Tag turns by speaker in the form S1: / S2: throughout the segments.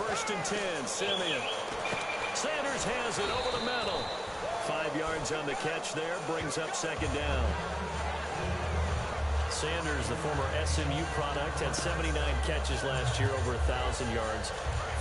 S1: 1st and 10. Simeon. Sanders has it over the middle. 5 yards on the catch there. Brings up 2nd down. Sanders, the former SMU product, had 79 catches last year, over 1,000 yards,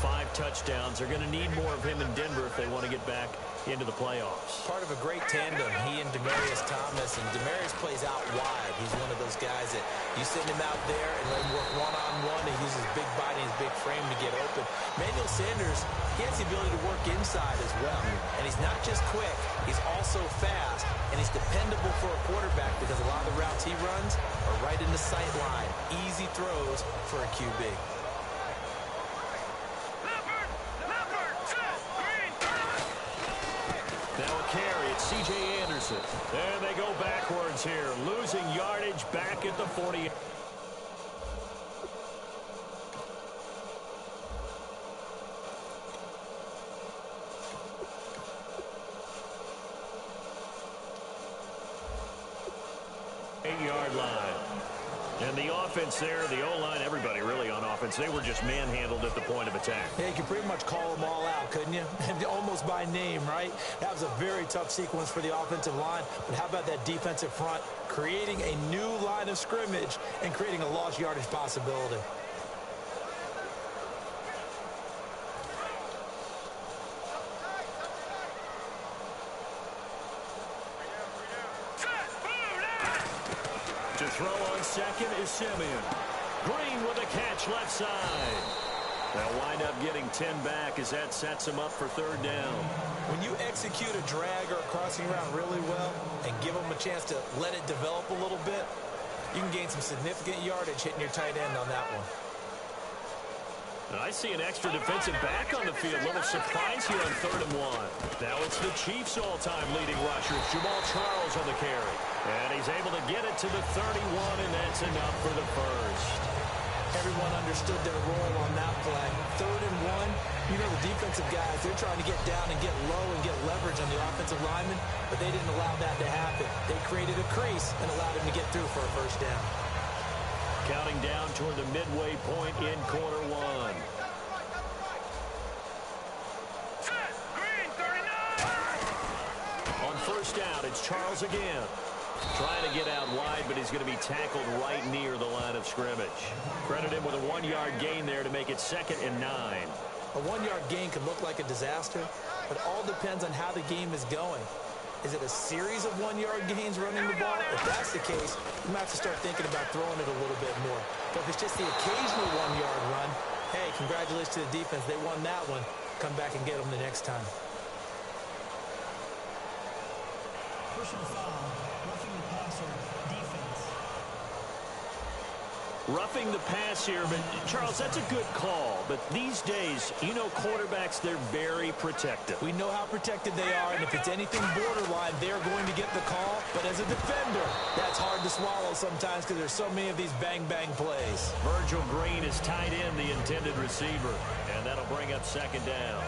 S1: 5 touchdowns. They're going to need more of him in Denver if they want to get back into the playoffs.
S2: Part of a great tandem, he and Demaryius Thomas, and Demaryius plays out wide. He's one of those guys that you send him out there and let him work one-on-one. He uses his big body and his big frame to get open. Manuel Sanders, he has the ability to work inside as well. And he's not just quick, he's also fast, and he's dependable for a quarterback because a lot of the routes he runs are right in the sight line. Easy throws for a QB.
S1: Now a carry, it's C.J. Anderson. And they go backwards here, losing yardage back at the 40. Yard line. And the offense there, the O-line, everybody really on offense, they were just manhandled at the point of attack.
S2: Yeah, you could pretty much call them all out, couldn't you? Almost by name, right? That was a very tough sequence for the offensive line. But how about that defensive front creating a new line of scrimmage and creating a lost yardage possibility?
S1: To throw on second is Simeon. Green with a catch left side. They'll wind up getting 10 back as that sets him up for 3rd down.
S2: When you execute a drag or a crossing route really well and give them a chance to let it develop a little bit, you can gain some significant yardage hitting your tight end on that one.
S1: And I see an extra defensive back on the field. A little surprise here on 3rd and 1. Now it's the Chiefs' all-time leading rushers, Jamal Charles on the carry. And he's able to get it to the 31, and that's enough for the first.
S2: Everyone understood their role on that play. 3rd and 1, you know the defensive guys, they're trying to get down and get low and get leverage on the offensive lineman, but they didn't allow that to happen. They created a crease and allowed him to get through for a 1st down.
S1: Counting down toward the midway point in quarter 1. On 1st down, it's Charles again. Trying to get out wide, but he's going to be tackled right near the line of scrimmage. Credit him with a 1-yard gain there to make it 2nd and 9.
S2: A 1-yard gain could look like a disaster, but all depends on how the game is going. Is it a series of 1-yard gains running the ball? If that's the case, you might have to start thinking about throwing it a little bit more. But if it's just the occasional 1-yard run, hey, congratulations to the defense. They won that one. Come back and get them the next time.
S3: Personal foul, roughing the passer, defense.
S1: Roughing the pass here, but Charles, that's a good call. But these days, you know quarterbacks, they're very protective.
S2: We know how protected they are, and if it's anything borderline, they're going to get the call. But as a defender, that's hard to swallow sometimes because there's so many of these bang-bang plays.
S1: Virgil Green is tied in, the intended receiver, and that'll bring up 2nd down.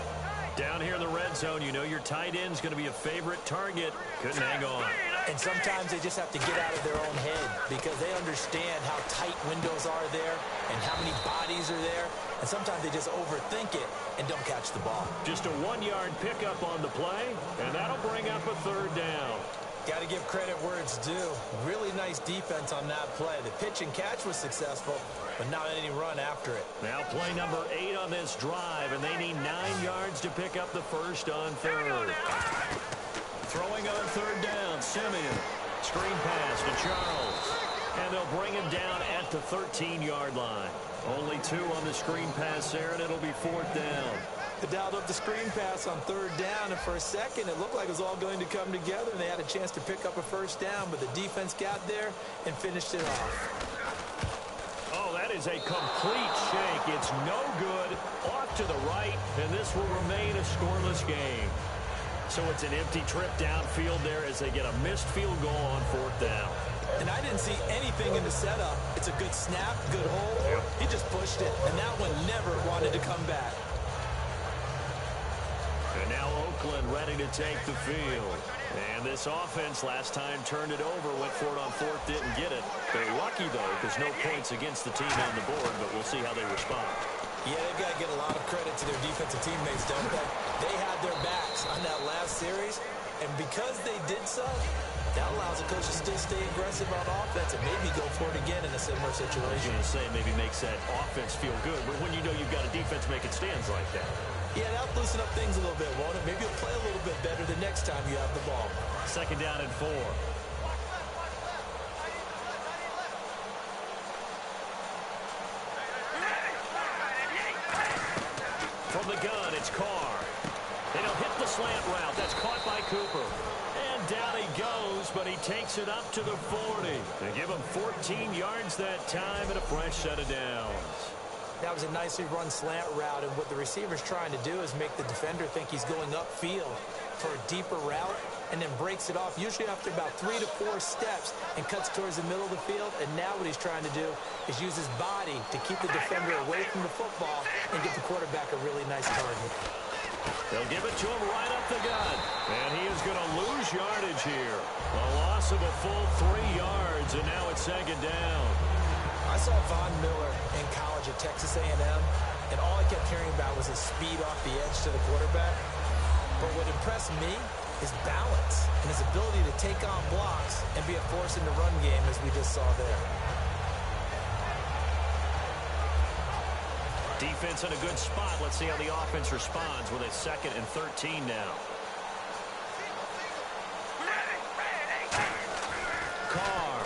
S1: Down here in the red zone, you know your tight end's going to be a favorite target. Couldn't hang on.
S2: And sometimes they just have to get out of their own head because they understand how tight windows are there and how many bodies are there. And sometimes they just overthink it and don't catch the ball.
S1: Just a 1-yard pickup on the play, and that'll bring up a 3rd down.
S2: Got to give credit where it's due. Really nice defense on that play. The pitch and catch was successful, but not any run after it.
S1: Now play number 8 on this drive, and they need 9 yards to pick up the first on 3rd. Throwing on 3rd down, Simeon. Screen pass to Charles. And they'll bring him down at the 13-yard line. Only 2 on the screen pass there, and it'll be 4th down.
S2: They dialed up the screen pass on 3rd down, and for a second it looked like it was all going to come together, and they had a chance to pick up a 1st down, but the defense got there and finished it off.
S1: Oh, that is a complete shake. It's no good. Off to the right, and this will remain a scoreless game. So it's an empty trip downfield there as they get a missed field goal on 4th down.
S2: And I didn't see anything in the setup. It's a good snap, good hold. He just pushed it, and that one never wanted to come back.
S1: And now Oakland ready to take the field. And this offense last time turned it over, went for it on 4th, didn't get it. They're lucky, though, because no points against the team on the board, but we'll see how they respond.
S2: Yeah, they've got to get a lot of credit to their defensive teammates, don't they? They had their backs on that last series, and because they did so, that allows the coach to still stay aggressive on offense and maybe go for it again in a similar situation.
S1: I was going to say maybe makes that offense feel good, but when you know you've got a defense making stands like that.
S2: Yeah, that'll loosen up things a little bit, won't it? Maybe you'll play a little bit better the next time you have the ball.
S1: 2nd down and 4. From the gun, it's Carr. And he'll hit the slant route. That's caught by Cooper. And down he goes, but he takes it up to the 40. They give him 14 yards that time and a fresh set of downs.
S2: That was a nicely run slant route, and what the receiver's trying to do is make the defender think he's going upfield for a deeper route and then breaks it off, usually after about 3 to 4 steps, and cuts towards the middle of the field. And now what he's trying to do is use his body to keep the defender away from the football and give the quarterback a really nice target.
S1: They'll give it to him right up the gut. And he is going to lose yardage here. A loss of a full 3 yards, and now it's 2nd down.
S2: I saw Von Miller in college at Texas A&M, and all I kept hearing about was his speed off the edge to the quarterback. But what impressed me is balance and his ability to take on blocks and be a force in the run game, as we just saw there.
S1: Defense in a good spot. Let's see how the offense responds with a 2nd and 13 now. Carr.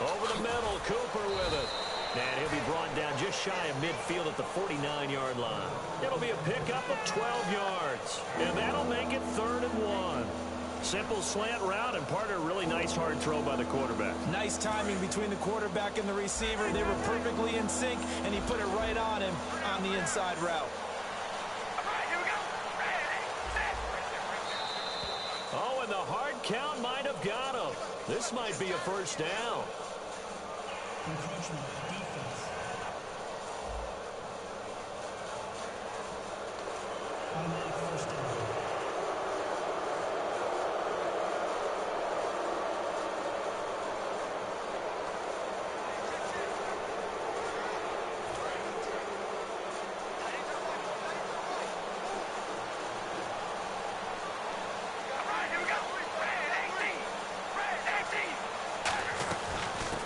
S1: Over the middle. Cooper with it. And he'll be brought down just shy of midfield at the 49-yard line. It'll be a pickup of 12 yards. And that'll make it 3rd and 1. Simple slant route, and part of a really nice hard throw by the quarterback.
S2: Nice timing between the quarterback and the receiver. They were perfectly in sync, and he put it right on him on the inside route.
S1: Oh, and the hard count might have got him. This might be a 1st down.
S3: Encroachment, defense. Automatic 1st down.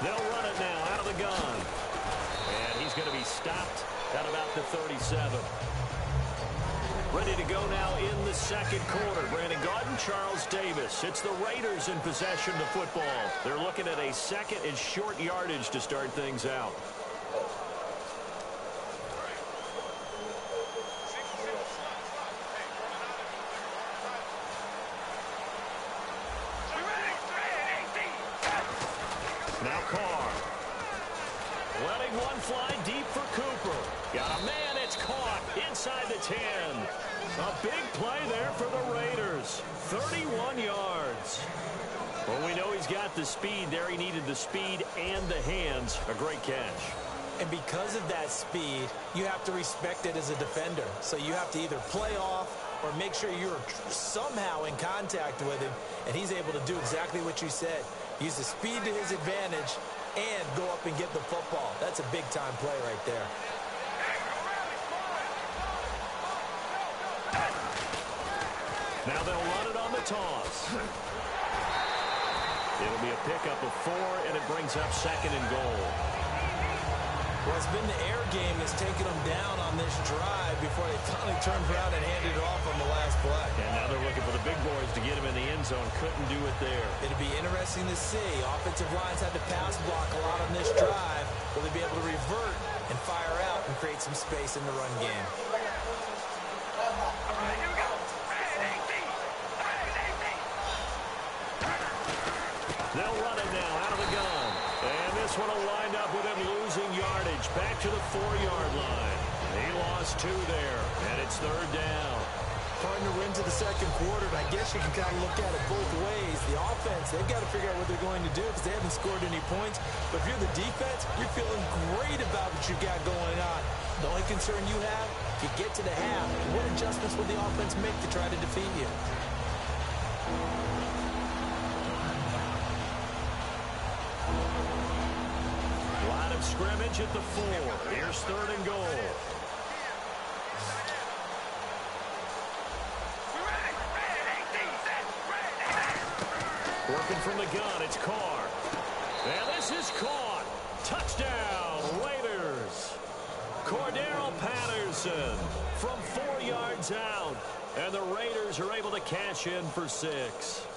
S1: They'll run it now out of the gun. And he's going to be stopped at about the 37. Ready to go now in the 2nd quarter. Brandon Gaudin, Charles Davis. It's the Raiders in possession of the football. They're looking at a 2nd and short yardage to start things out. Now Carr. Letting one fly deep for Cooper. Got a man, it's caught inside the 10. A big play there for the Raiders. 31 yards. Well, we know he's got the speed there. He needed the speed and the hands. A great catch.
S2: And because of that speed, you have to respect it as a defender. So you have to either play off or make sure you're somehow in contact with him. And he's able to do exactly what you said. Use the speed to his advantage and go up and get the football. That's a big-time play right there.
S1: Now they'll run it on the toss. It'll be a pickup of 4, and it brings up 2nd and goal.
S2: Well, it's been the air game that's taken them down on this drive before they finally turned around and handed it off on the last play.
S1: And now they're looking for the big boys to get him in the end zone. Couldn't do it there.
S2: It'll be interesting to see. Offensive lines had to pass block a lot on this drive. Will they be able to revert and fire out and create some space in the run game?
S1: They'll run it now out of the gun. And this one will wind up with him losing yardage back to the 4-yard line. He lost 2 there, and it's 3rd down.
S2: Partner, we're into the 2nd quarter, and I guess you can kind of look at it both ways. The offense, they've got to figure out what they're going to do because they haven't scored any points. But if you're the defense, you're feeling great about what you got going on. The only concern you have, if you get to the half, what adjustments will the offense make to try to defeat you?
S1: Line of scrimmage at the 4. Here's 3rd and goal. Working from the gun, it's Carr. And this is caught. Touchdown, Raiders. Cordero Patterson from 4 yards out. And the Raiders are able to cash in for 6.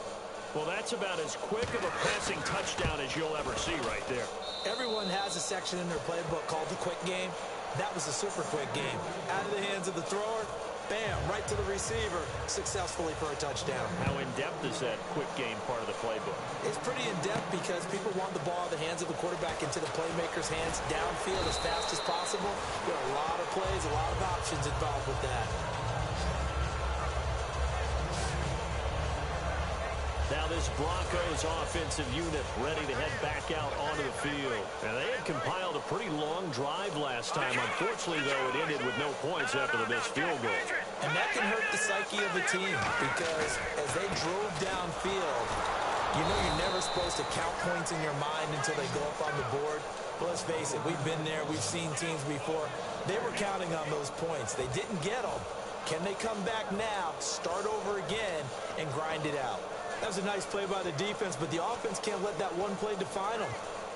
S1: Well, that's about as quick of a passing touchdown as you'll ever see right there.
S2: Everyone has a section in their playbook called the quick game. That was a super quick game. Out of the hands of the thrower, bam, right to the receiver, successfully for a touchdown.
S1: How in-depth is that quick game part of the playbook?
S2: It's pretty in-depth because people want the ball in the hands of the quarterback into the playmaker's hands downfield as fast as possible. There are a lot of plays, a lot of options involved with that.
S1: Now this Broncos offensive unit ready to head back out onto the field. And they had compiled a pretty long drive last time. Unfortunately, though, it ended with no points after the missed field goal.
S2: And that can hurt the psyche of a team because as they drove downfield, you know you're never supposed to count points in your mind until they go up on the board. But let's face it, we've been there. We've seen teams before. They were counting on those points. They didn't get them. Can they come back now, start over again, and grind it out? That was a nice play by the defense, but the offense can't let that one play define them.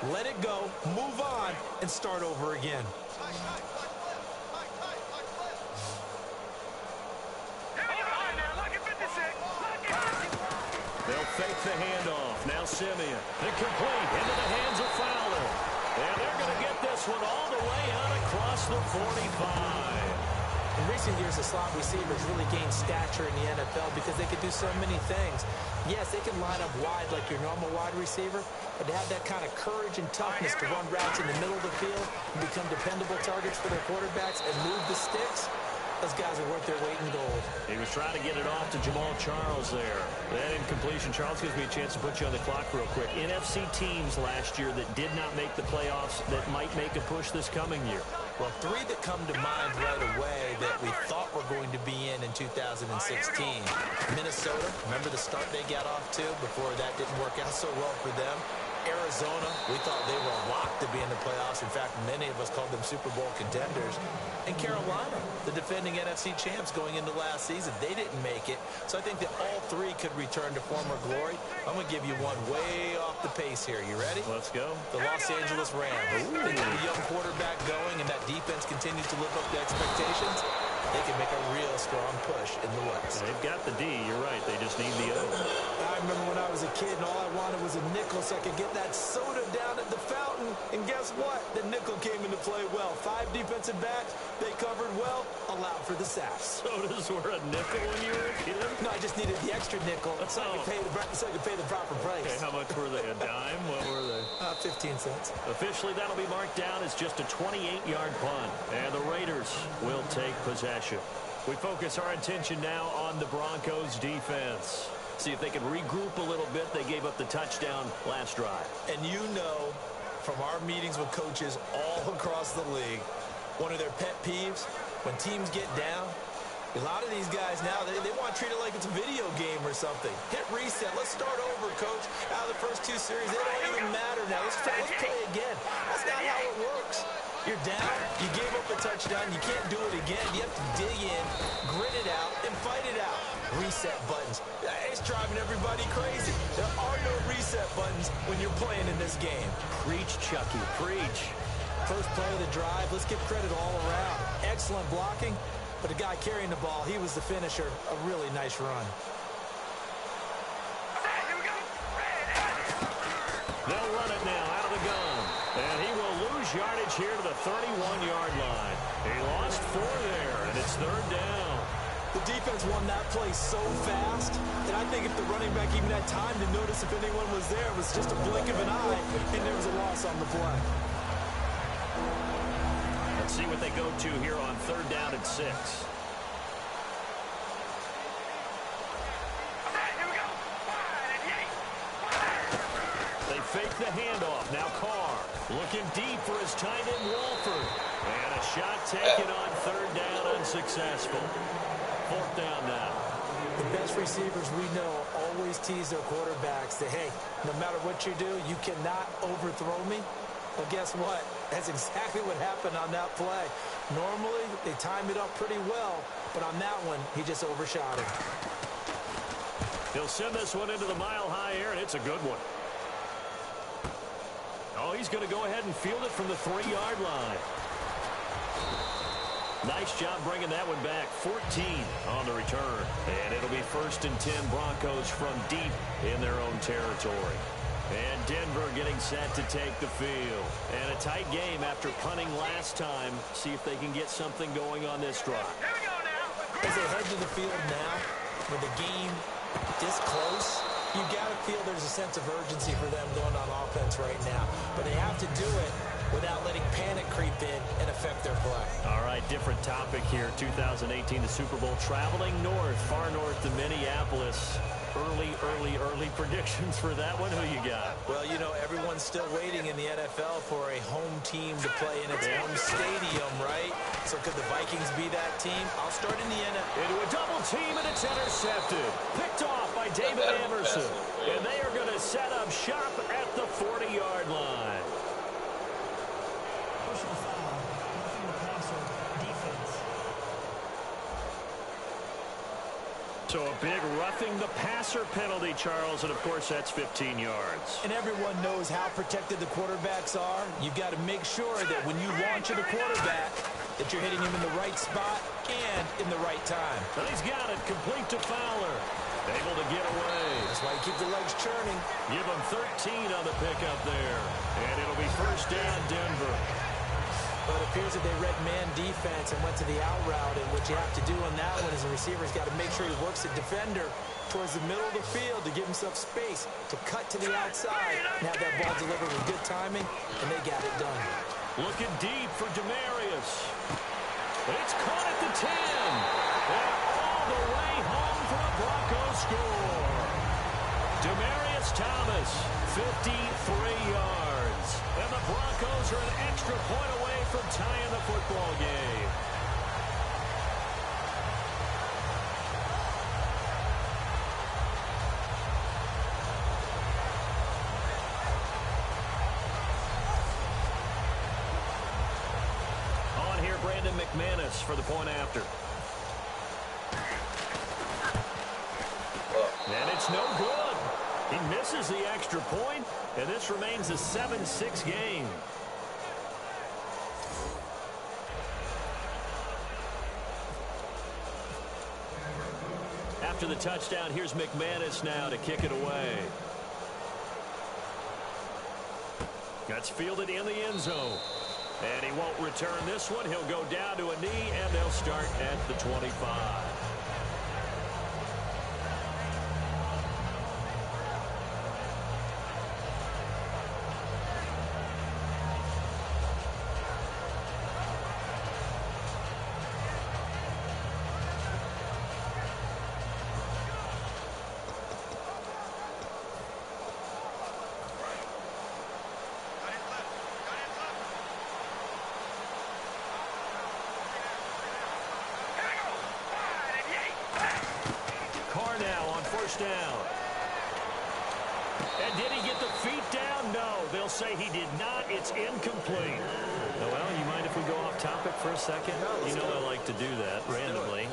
S2: Let it go, move on, and start over again.
S1: They'll fake the handoff. Now Simeon. Incomplete into the hands of Fowler. And they're going to get this one all the way out across the 45.
S2: In recent years, the slot receivers really gained stature in the NFL because they could do so many things. Yes, they can line up wide like your normal wide receiver, but to have that kind of courage and toughness to run routes in the middle of the field and become dependable targets for their quarterbacks and move the sticks, those guys are worth their weight in gold.
S1: He was trying to get it off to Jamal Charles there. That incompletion. Charles gives me a chance to put you on the clock real quick. NFC teams last year that did not make the playoffs that might make a push this coming year.
S2: Well, 3 that come to mind right away that we thought were going to be in 2016. Minnesota, remember the start they got off to before that didn't work out so well for them. Arizona, we thought they were locked to be in the playoffs. In fact, many of us called them Super Bowl contenders. And Carolina, the defending NFC champs going into last season, they didn't make it. So I think that all 3 could return to former glory. I'm going to give you one way off the pace here. You ready?
S1: Let's go.
S2: The Los Angeles Rams. Ooh. They got a young quarterback going, and that defense continues to live up to expectations. They can make a real strong push in the West.
S1: They've got the D. You're right. They just need the O.
S2: I remember when I was a kid and all I wanted was a nickel so I could get that soda down at the fountain. And guess what? The nickel came into play well. 5 defensive backs. They covered well. Allowed for the sacks.
S1: Sodas were a nickel when you were a kid?
S2: No, I just needed the extra nickel so I could pay the proper price.
S1: Okay, how much were they? A dime? What were they?
S2: 15 cents.
S1: Officially, that'll be marked down as just a 28-yard punt. And the Raiders will take possession. We focus our attention now on the Broncos defense. See if they can regroup a little bit. They gave up the touchdown last drive.
S2: And you know from our meetings with coaches all across the league, one of their pet peeves, when teams get down, a lot of these guys now, they want to treat it like it's a video game or something. Hit reset. Let's start over, coach. Out of the first 2 series, they don't even matter now. Let's play again. That's not how it works. You're down. You gave up a touchdown. You can't do it again. You have to dig in, grit it out, and fight it out. Reset buttons. It's driving everybody crazy. There are no reset buttons when you're playing in this game.
S1: Preach, Chucky. Preach.
S2: First play of the drive. Let's give credit all around. Excellent blocking. But the guy carrying the ball, he was the finisher. A really nice run.
S1: They'll run it now out of the gun. And he will lose yardage here to the 31-yard line. He lost 4 there, and it's 3rd down.
S2: The defense won that play so fast that I think if the running back even had time to notice if anyone was there, it was just a blink of an eye, and there was a loss on the play.
S1: Let's see what they go to here on 3rd down and 6. They fake the handoff. Now Carr looking deep for his tight end Walford. And a shot taken on 3rd down, unsuccessful. 4th down now.
S2: The best receivers we know always tease their quarterbacks that, hey, no matter what you do, you cannot overthrow me. Well, guess what? That's exactly what happened on that play. Normally, they time it up pretty well, but on that one, he just overshot it.
S1: He'll send this one into the mile-high air, and it's a good one. Oh, he's going to go ahead and field it from the 3-yard line. Nice job bringing that one back. 14 on the return. And it'll be 1st and 10 Broncos from deep in their own territory. And Denver getting set to take the field. And a tight game after punting last time. See if they can get something going on this drive.
S2: As they head to the field now, with the game this close, you got to feel there's a sense of urgency for them going on offense right now. But they have to do it without letting panic creep in and affect their play.
S1: All right, different topic here. 2018, the Super Bowl, traveling north, far north to Minneapolis. Early predictions for that one. Who you got?
S2: Well, you know, everyone's still waiting in the NFL for a home team to play in its home stadium, right? So could the Vikings be that team? I'll start in the NFL.
S1: Into a double team, and it's intercepted. Picked off by David Emerson. And they are going to set up shop at the 40-yard line.
S3: Personal foul. Roughing the passer. Defense.
S1: So a big roughing the passer penalty, Charles, and of course that's 15 yards.
S2: And everyone knows how protected the quarterbacks are. You've got to make sure that when you launch at the quarterback, that you're hitting him in the right spot and in the right time.
S1: And he's got it, complete to Fowler. Able to get away.
S2: That's why you keep the legs churning.
S1: Give him 13 on the pickup there. And it'll be 1st down, Denver.
S2: But it appears that they read man defense and went to the out route. And what you have to do on that one is the receiver's got to make sure he works the defender towards the middle of the field to give himself space to cut to the outside and have that ball delivered with good timing, and they got it done.
S1: Looking deep for Demarius. It's caught at the 10. And all the way home for a Broncos score. Demarius Thomas, 53 yards. And the Broncos are an extra point away from tying the football game. On here, Brandon McManus for the point after. And it's no good. He misses the extra point, and this remains a 7-6 game. After the touchdown, here's McManus now to kick it away. That's fielded in the end zone. And he won't return this one. He'll go down to a knee, and they'll start at the 25. Down. And did he get the feet down? No. They'll say he did not. It's incomplete. Well, you mind if we go off topic for a second? You know I like to do that randomly.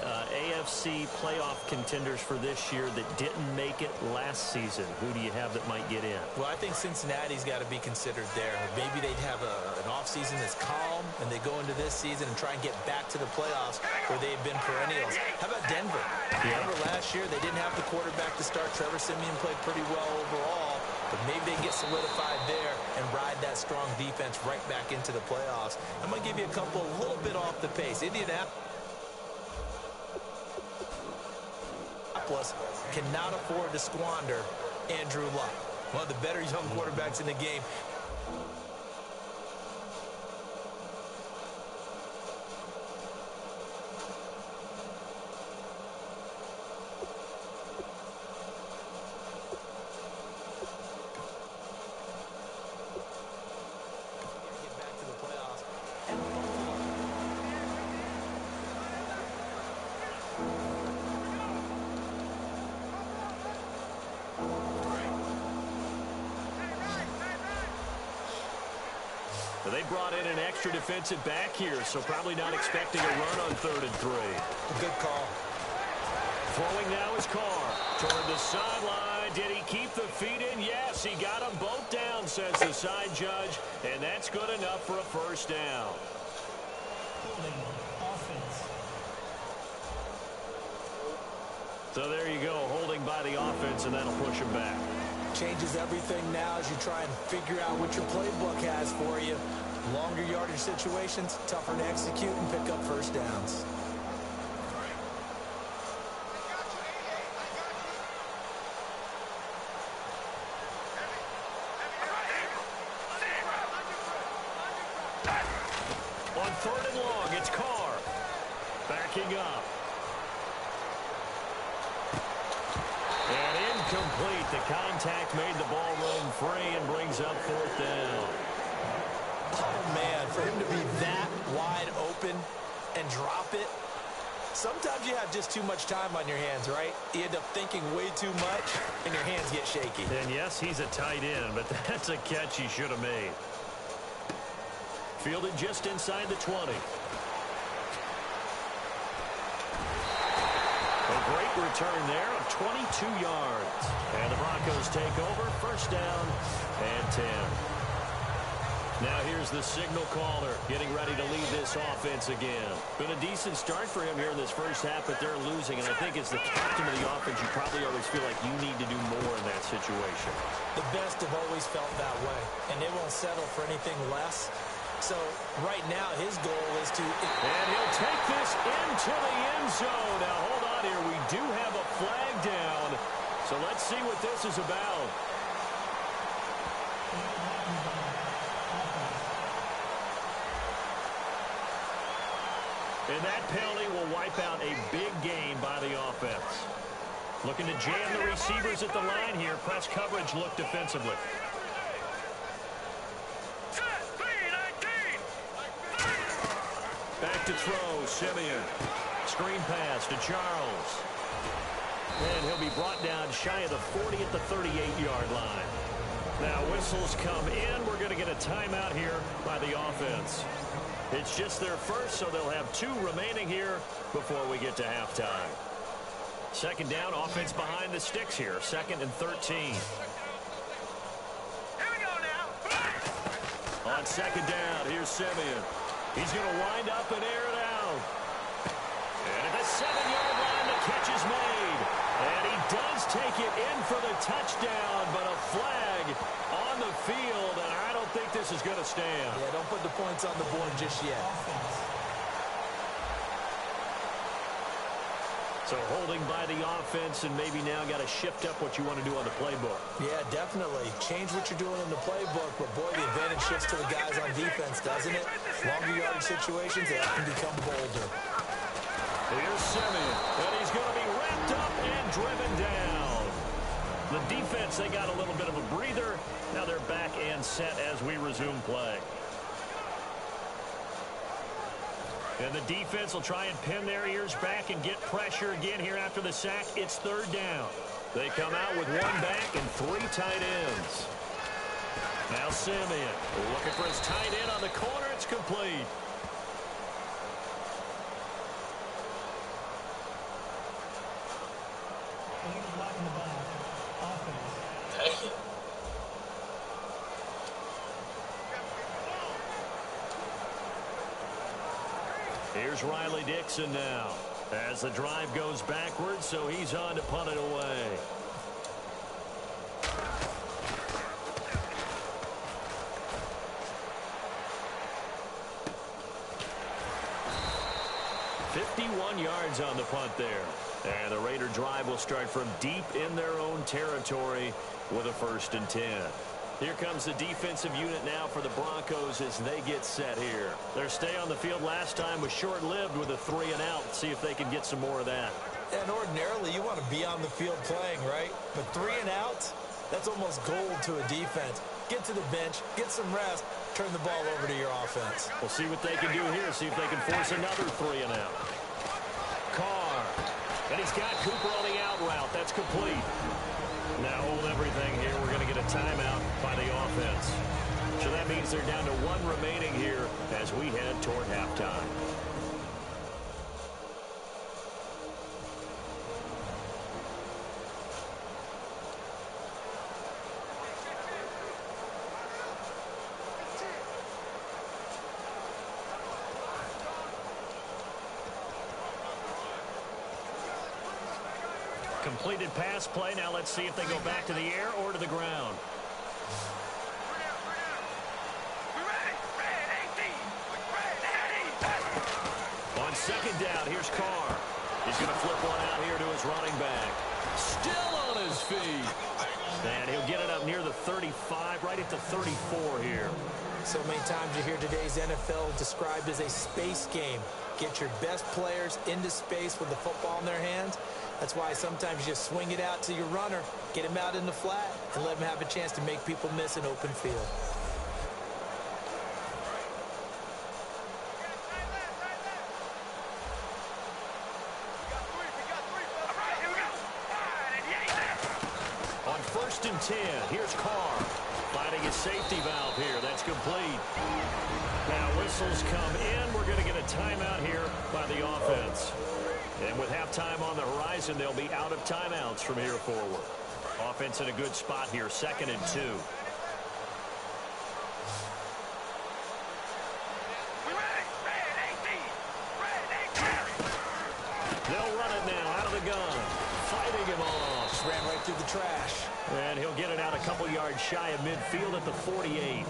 S1: AFC playoff contenders for this year that didn't make it last season. Who do you have that might get in?
S2: Well, I think Cincinnati's got to be considered there. Maybe they'd have an offseason that's calm, and they go into this season and try and get back to the playoffs where they've been perennials. How about Denver? Denver last year, they didn't have the quarterback to start. Trevor Siemian played pretty well overall, but maybe they can get solidified there and ride that strong defense right back into the playoffs. I'm going to give you a couple a little bit off the pace. Indianapolis cannot afford to squander Andrew Luck, one of the better young quarterbacks in the game.
S1: They brought in an extra defensive back here, so probably not expecting a run on 3rd and 3.
S2: Good call.
S1: Throwing now is Carr toward the sideline. Did he keep the feet in? Yes, he got them both down, says the side judge, and that's good enough for a first down.
S3: Holding offense.
S1: So there you go, holding by the offense, and that'll push him back.
S2: Changes everything now as you try and figure out what your playbook has for you. Longer yardage situations, tougher to execute and pick up first downs.
S1: On 3rd and long, it's Carr. Backing up. And incomplete. The contact made the ball roam free and brings up 4th down.
S2: Oh, man, for him to be that wide open and drop it, sometimes you have just too much time on your hands, right? You end up thinking way too much, and your hands get shaky.
S1: And yes, he's a tight end, but that's a catch he should have made. Fielded just inside the 20. A great return there of 22 yards. And the Broncos take over, first down and 10. Now here's the signal caller getting ready to lead this offense again. Been a decent start for him here in this first half, but they're losing. And I think as the captain of the offense, you probably always feel like you need to do more in that situation.
S2: The best have always felt that way, and they won't settle for anything less. So right now his goal is to...
S1: And he'll take this into the end zone. Now hold on here. We do have a flag down. So let's see what this is about. And that penalty will wipe out a big gain by the offense. Looking to jam the receivers at the line here. Press coverage look defensively. Back to throw, Simeon. Screen pass to Charles. And he'll be brought down shy of the 40 at the 38-yard line. Now whistles come in. We're going to get a timeout here by the offense. It's just their first, so they'll have 2 remaining here before we get to halftime. Second down, offense behind the sticks here. 2nd and 13.
S4: Here we go now.
S1: On 2nd down, here's Simeon. He's going to wind up and air it out. And at the 7-yard line, the catch is made. And he does take it in for the touchdown, but a flag on the field, and I don't think this is going to stand.
S2: Yeah, don't put the points on the board just yet.
S1: So holding by the offense, and maybe now got to shift up what you want to do on the playbook.
S2: Yeah, definitely. Change what you're doing in the playbook, but boy, the advantage shifts to the guys on defense, doesn't it? Longer yardage situations, they can become bolder.
S1: Here's Simeon, and he's going to be wrapped up and driven down. The defense, they got a little bit of a breather. Now they're back and set as we resume play. And the defense will try and pin their ears back and get pressure again here after the sack. It's 3rd down. They come out with 1 back and 3 tight ends. Now Simeon looking for his tight end on the corner. It's complete. Here's Riley Dixon now as the drive goes backwards, so he's on to punt it away. "51 yards on the punt there. And the Raider drive will start from deep in their own territory with a 1st and 10. Here comes the defensive unit now for the Broncos as they get set here. Their stay on the field last time was short-lived with a 3 and out. See if they can get some more of that.
S2: And ordinarily, you want to be on the field playing, right? But 3 and outs, that's almost gold to a defense. Get to the bench, get some rest, turn the ball over to your offense.
S1: We'll see what they can do here, see if they can force another 3 and out. Carr. And he's got Cooper on the out route. That's complete. Now hold everything here. We're going to get a timeout by the offense. So that means they're down to 1 remaining here as we head toward halftime. Completed pass play. Now let's see if they go back to the air or to the ground. On second down, here's Carr. He's going to flip one out here to his running back. Still on his feet. And he'll get it up near the 35, right at the 34 here.
S2: So many times you hear today's NFL described as a space game. Get your best players into space with the football in their hands. That's why sometimes you just swing it out to your runner, get him out in the flat, and let him have a chance to make people miss an open field.
S1: On 1st and 10, here's Carr. Finding his safety valve here. That's complete. Now whistles come in. We're going to get a timeout here by the offense. And with halftime on the horizon, they'll be out of timeouts from here forward. Offense in a good spot here, 2nd and 2. They'll run it now out of the gun. Fighting him off.
S2: Just ran right through the trash.
S1: And he'll get it out a couple yards shy of midfield at the 48.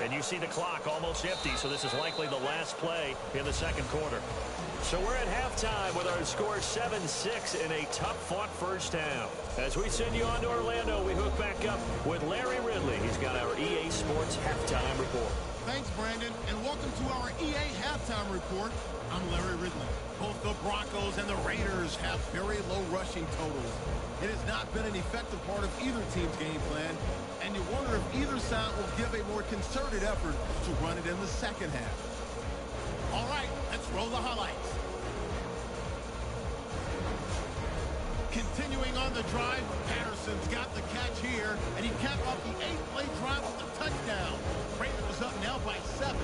S1: And you see the clock almost empty, so this is likely the last play in the second quarter. So we're at halftime with our score 7-6 in a tough-fought first half. As we send you on to Orlando, we hook back up with Larry Ridley. He's got our EA Sports Halftime Report.
S5: Thanks, Brandon, and welcome to our EA Halftime Report. I'm Larry Ridley. Both the Broncos and the Raiders have very low rushing totals. It has not been an effective part of either team's game plan, and you wonder if either side will give a more concerted effort to run it in the second half. All right, let's roll the highlights. Continuing on the drive, Patterson's got the catch here, and he capped off the 8-play drive with a touchdown. Ravens up now by 7.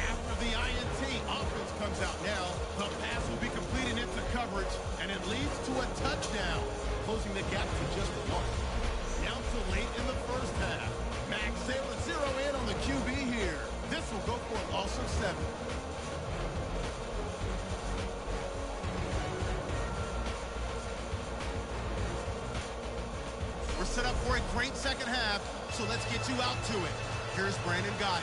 S5: After the INT, offense comes out now. The pass will be completed into coverage, and it leads to a touchdown, closing the gap to just 1. Now to late in the first half. Max able to zero in on the QB here. This will go for a loss of 7. We're set up for a great second half, so let's get you out to it. Here's Brandon Guy.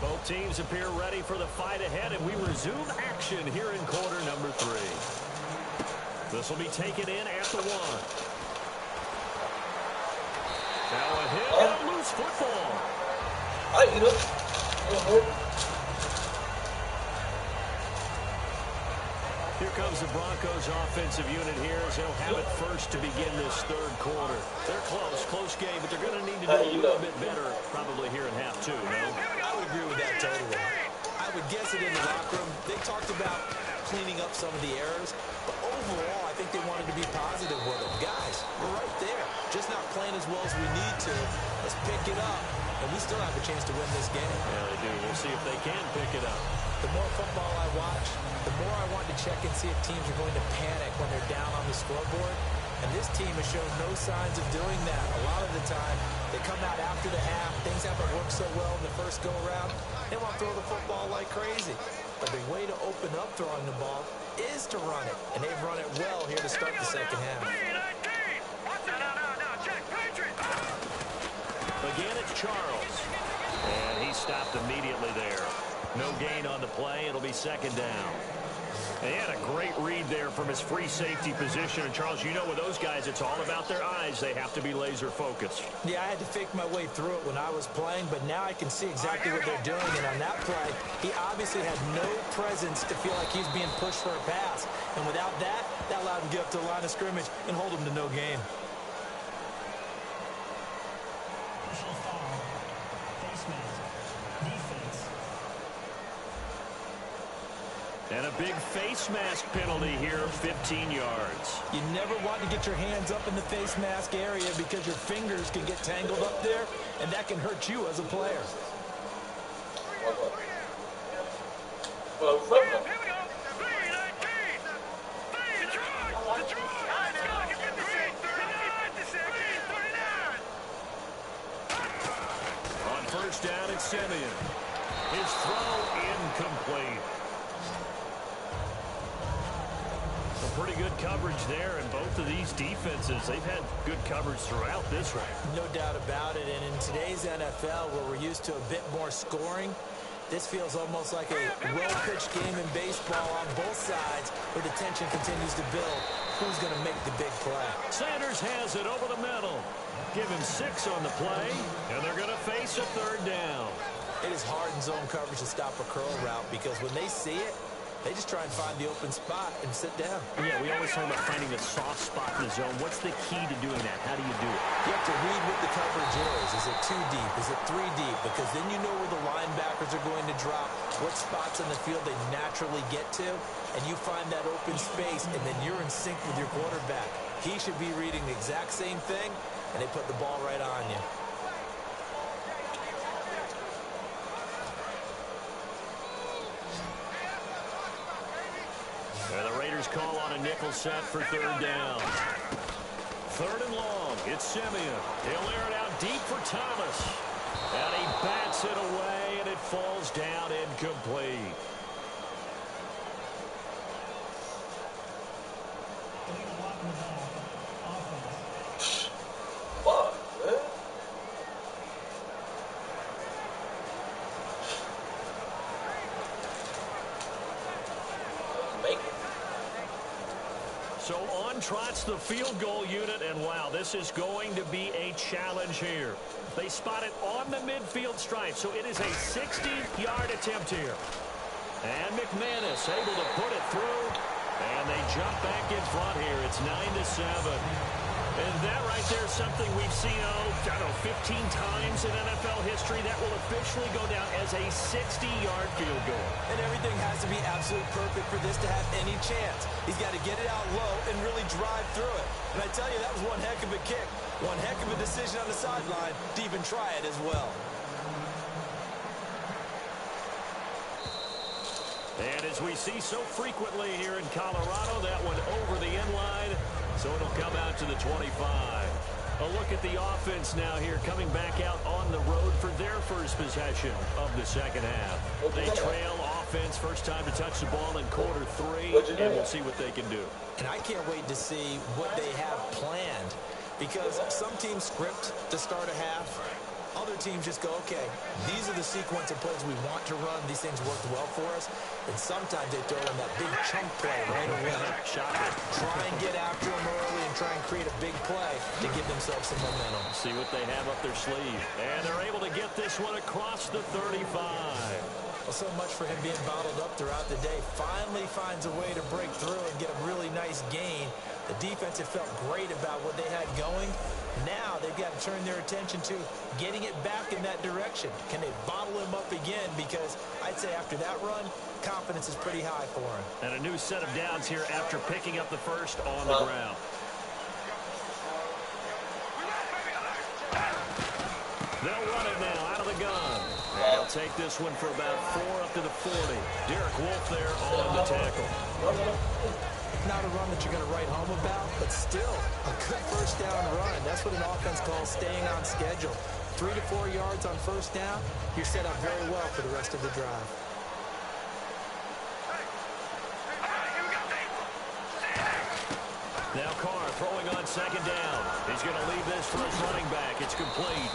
S1: Both teams appear ready for the fight ahead, and we resume action here in quarter number 3. This will be taken in at the 1. Now a hit and a loose football. Here comes the Broncos offensive unit here as they'll have it first to begin this third quarter. They're close game, but they're going to need to do a little bit better probably here in half 2, no?
S2: I would agree with that totally. I would guess it in the locker room. They talked about cleaning up some of the errors, but overall, I think they wanted to be positive with them. Guys, we're right there. Just not playing as well as we need to. Let's pick it up, and we still have a chance to win this game.
S1: Yeah, they do. We'll see if they can pick it up.
S2: The more football I watch, the more I want to check and see if teams are going to panic when they're down on the scoreboard. And this team has shown no signs of doing that. A lot of the time, they come out after the half. Things haven't worked so well in the first go-around. They want to throw the football like crazy. But the way to open up throwing the ball is to run it. And they've run it well here to start the second half.
S1: Again, it's Charles. And he stopped immediately there. No gain on the play. It'll be second down. And he had a great read there from his free safety position. And, Charles, you know with those guys, it's all about their eyes. They have to be laser-focused.
S2: Yeah, I had to fake my way through it when I was playing, but now I can see exactly what they're doing. And on that play, he obviously had no presence to feel like he's being pushed for a pass. And without that, that allowed him to get up to the line of scrimmage and hold him to no gain.
S1: And a big face mask penalty here, 15 yards.
S2: You never want to get your hands up in the face mask area because your fingers can get tangled up there, and that can hurt you as a player.
S1: On first down, it's Simeon. His throw incomplete. Pretty good coverage there, and both of these defenses, they've had good coverage throughout this round.
S2: No doubt about it, and in today's NFL, where we're used to a bit more scoring, this feels almost like a well-pitched game in baseball on both sides, where the tension continues to build. Who's going to make the big play?
S1: Sanders has it over the middle. Give him 6 on the play, and they're going to face a third down.
S2: It is hard in zone coverage to stop a curl route because when they see it, they just try and find the open spot and sit down.
S1: Yeah, we always talk about finding a soft spot in the zone. What's the key to doing that? How do you do it?
S2: You have to read what the coverage is. Is it 2 deep? Is it 3 deep? Because then you know where the linebackers are going to drop, what spots on the field they naturally get to, and you find that open space, and then you're in sync with your quarterback. He should be reading the exact same thing, and they put the ball right on you.
S1: The Raiders call on a nickel set for third down. Third and long. It's Simeon. He'll air it out deep for Thomas. And he bats it away, and it falls down incomplete. So on trots the field goal unit, and wow, this is going to be a challenge here. They spot it on the midfield stripe, so it is a 60-yard attempt here. And McManus able to put it through, and they jump back in front here. It's 9-7. And that right there is something we've seen, I don't know, 15 times in NFL history. That will officially go down as a 60-yard field goal.
S2: And everything has to be absolutely perfect for this to have any chance. He's got to get it out low and really drive through it. And I tell you, that was one heck of a kick. One heck of a decision on the sideline to even try it as well.
S1: And as we see so frequently here in Colorado, that one over the end line. So it'll come out to the 25. A look at the offense now here, coming back out on the road for their first possession of the second half. They trail offense, first time to touch the ball in quarter 3, and we'll see what they can do.
S2: And I can't wait to see what they have planned, because some teams script to start a half. Other teams just go, okay, these are the sequence of plays we want to run. These things worked well for us. And sometimes they throw in that big chunk play right away. Try and get after them early and try and create a big play to give themselves some momentum.
S1: See what they have up their sleeve. And they're able to get this one across the 35.
S2: Well, so much for him being bottled up throughout the day. Finally finds a way to break through and get a really nice gain. The defense had felt great about what they had going. Now they've got to turn their attention to getting it back in that direction. Can they bottle him up again? Because I'd say after that run, confidence is pretty high for him.
S1: And a new set of downs here after picking up the first on the ground. They'll run it now out of the gun. They'll take this one for about 4 up to the 40. Derek Wolfe there on the tackle.
S2: Not a run that you're going to write home about, but still a good first down run. That's what an offense calls staying on schedule. 3 to 4 yards on first down, you're set up very well for the rest of the drive.
S1: Now Carr throwing on second down. He's going to leave this for his running back. It's complete.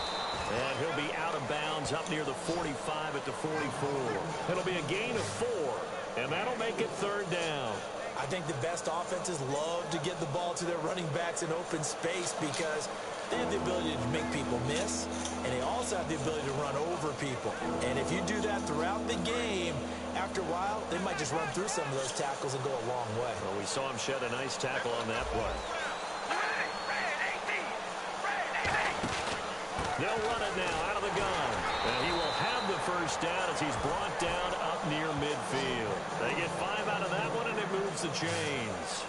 S1: And he'll be out of bounds up near the 45 at the 44. It'll be a gain of 4, and that'll make it third down.
S2: I think the best offenses love to get the ball to their running backs in open space because they have the ability to make people miss, and they also have the ability to run over people. And if you do that throughout the game, after a while, they might just run through some of those tackles and go a long way.
S1: Well, we saw him shed a nice tackle on that play. They'll run it now out of the gun. And he will have the first down as he's brought down up near midfield. They get 5 out moves the chains.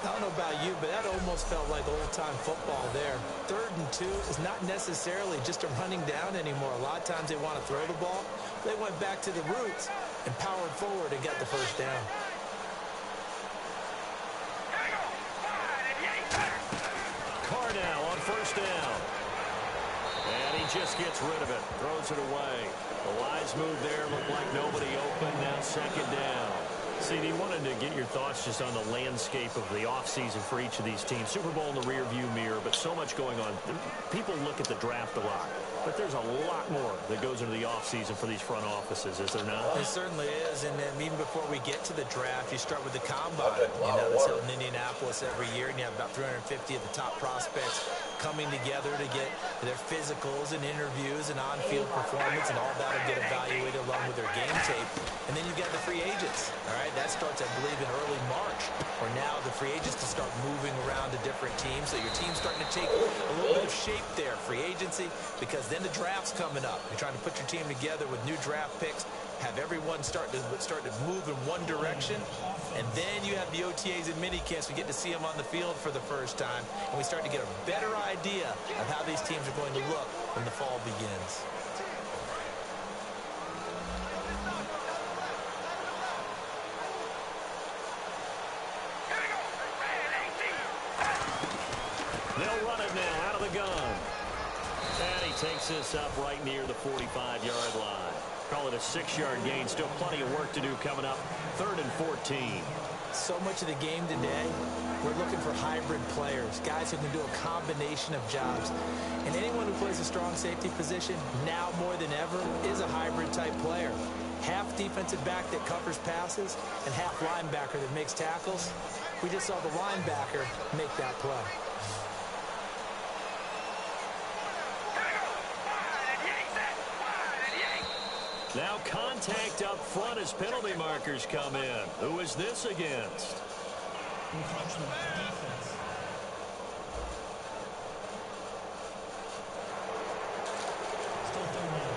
S2: I don't know about you, but that almost felt like old-time football there. 3rd and 2 is not necessarily just a running down anymore. A lot of times they want to throw the ball. They went back to the roots and powered forward and got the first down.
S1: Carnell on first down. And he just gets rid of it. Throws it away. The wise move there. Looked like nobody open. Now 2nd down. CD, wanted to get your thoughts just on the landscape of the offseason for each of these teams. Super Bowl in the rearview mirror, but so much going on. People look at the draft a lot, but there's a lot more that goes into the offseason for these front offices, is there not?
S2: It certainly is, and then even before we get to the draft, you start with the combine. You know, that's held in Indianapolis every year, and you have about 350 of the top prospects coming together to get their physicals and interviews and on-field performance, and all that will get evaluated along with their game tape. And then you've got the free agents, all right? That starts, I believe, in early March, where now the free agents can start moving around to different teams. So your team's starting to take a little bit of shape there, free agency, because then the draft's coming up. You're trying to put your team together with new draft picks, have everyone start to move in one direction, and then you have the OTAs and minicamps. We get to see them on the field for the first time, and we start to get a better idea of how these teams are going to look when the fall begins.
S1: They'll run it now out of the gun. And he takes this up right near the 45-yard line. Call it a 6-yard gain. Still plenty of work to do coming up. 3rd and 14.
S2: So much of the game today, we're looking for hybrid players, guys who can do a combination of jobs. And anyone who plays a strong safety position, now more than ever, is a hybrid-type player. Half defensive back that covers passes and half linebacker that makes tackles. We just saw the linebacker make that play.
S1: Now contact up front as penalty markers come in. Who is this against?
S3: Reflection of defense. Still 3rd down.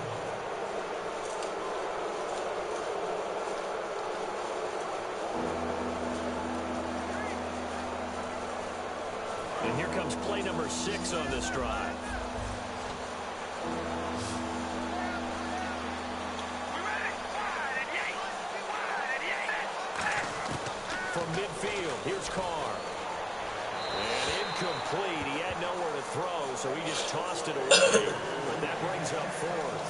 S1: And here comes play number 6 on this drive. From midfield, here's Carr. And incomplete. He had nowhere to throw, so he just tossed it away. But that brings up 4th.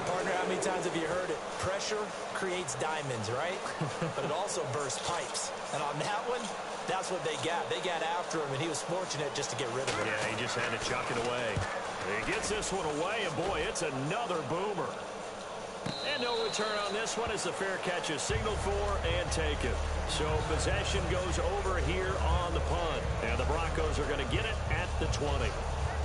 S2: Partner, how many times have you heard it? Pressure creates diamonds, right? But it also bursts pipes. And on that one, that's what they got. They got after him, and he was fortunate just to get rid of it.
S1: Yeah, he just had to chuck it away. He gets this one away, and boy, it's another boomer. And no return on this one as the fair catch is signaled for and taken. So possession goes over here on the punt. And the Broncos are going to get it at the 20.